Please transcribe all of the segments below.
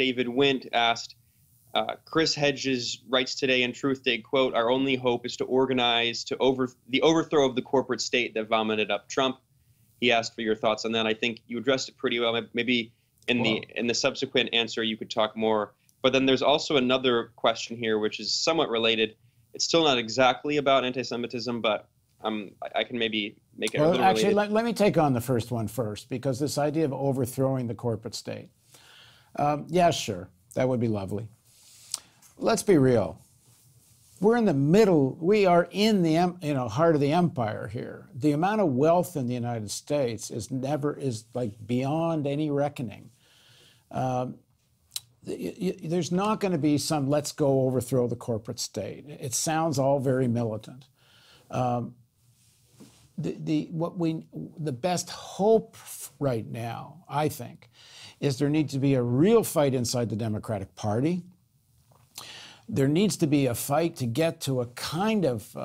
David Wint asked, Chris Hedges writes today in Truth Day, quote, "Our only hope is to organize to the overthrow of the corporate state that vomited up Trump." He asked for your thoughts on that. I think you addressed it pretty well. Maybe in the subsequent answer you could talk more. But then there's also another question here, which is somewhat related. It's still not exactly about anti-Semitism, but I can maybe make it a little actually, related. let me take on the first one first, because this idea of overthrowing the corporate state. Yeah, sure, that would be lovely. Let's be real. We're in the middle. We are in the heart of the empire here. The amount of wealth in the United States is like beyond any reckoning. There's not going to be some let's go overthrow the corporate state. It sounds all very militant. The best hope right now, I think, is there needs to be a real fight inside the Democratic Party. There needs to be a fight to get to a kind of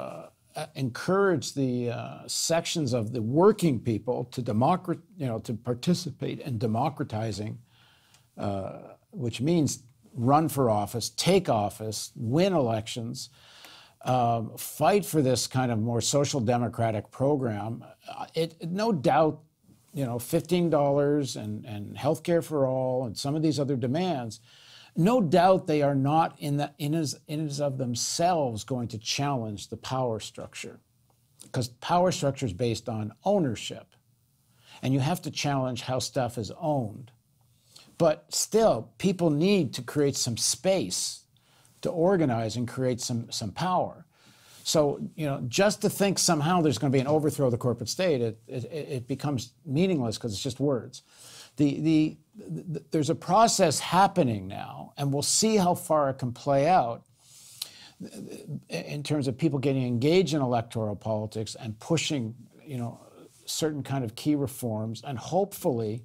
encourage the sections of the working people to to participate in democratizing, which means run for office, take office, win elections, fight for this kind of more social democratic program. No doubt, $15 and health care for all and some of these other demands, no doubt they are not in and of themselves going to challenge the power structure, because power structure is based on ownership, and you have to challenge how stuff is owned. But still, people need to create some space to organize and create some power. So, just to think somehow there's going to be an overthrow of the corporate state, it becomes meaningless because it's just words. There's a process happening now, and we'll see how far it can play out in terms of people getting engaged in electoral politics and pushing, certain kind of key reforms, and hopefully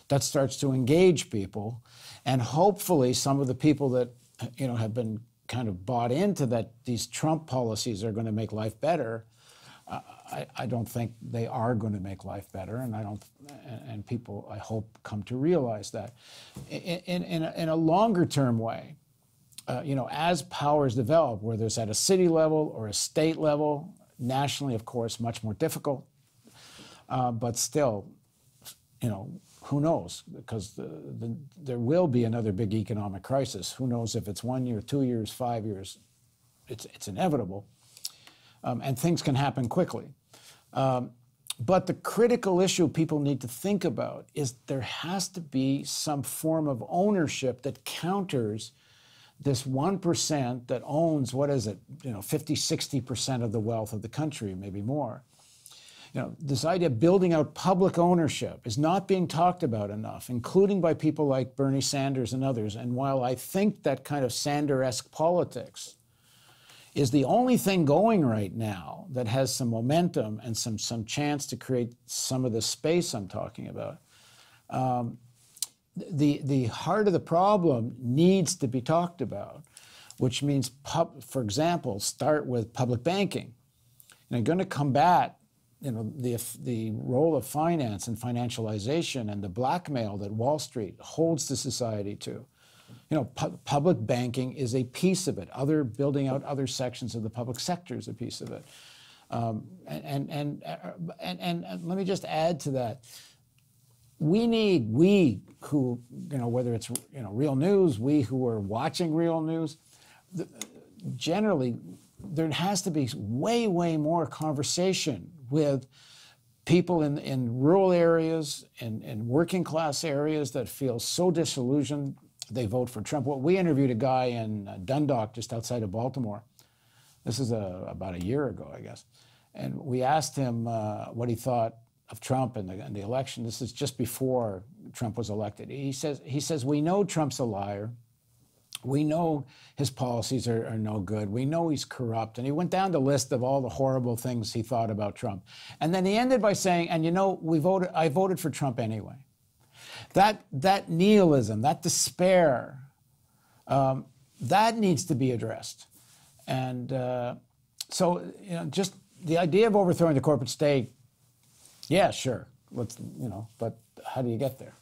that starts to engage people, and hopefully some of the people that have been kind of bought into that these Trump policies are going to make life better. I don't think they are going to make life better, and people, I hope, come to realize that. In a longer term way, as powers develop, whether it's at a city level or a state level, nationally, of course, much more difficult, but still, who knows? Because there will be another big economic crisis. Who knows if it's 1 year, 2 years, 5 years? It's inevitable, and things can happen quickly. But the critical issue people need to think about is there has to be some form of ownership that counters this 1% that owns, 50, 60% of the wealth of the country, maybe more. This idea of building out public ownership is not being talked about enough, including by people like Bernie Sanders and others. And while I think that kind of Sanders-esque politics is the only thing going right now that has some momentum and some chance to create some of the space I'm talking about, the heart of the problem needs to be talked about, which means, for example, start with public banking. You're going to combat the role of finance and financialization and the blackmail that Wall Street holds the society to. Public banking is a piece of it. Building out other sections of the public sector is a piece of it. And let me just add to that. We who, whether it's, real news, we who are watching real news, generally, there has to be way, way more conversation with people in rural areas and working class areas that feel so disillusioned they vote for Trump. We interviewed a guy in Dundalk, just outside of Baltimore. This is about a year ago, I guess. And we asked him what he thought of Trump and the election. This is just before Trump was elected. He says, we know Trump's a liar. We know his policies are no good. We know he's corrupt. And he went down the list of all the horrible things he thought about Trump. And then he ended by saying, and I voted for Trump anyway. That nihilism, that despair, that needs to be addressed. And so, just the idea of overthrowing the corporate state, yeah, sure, but how do you get there?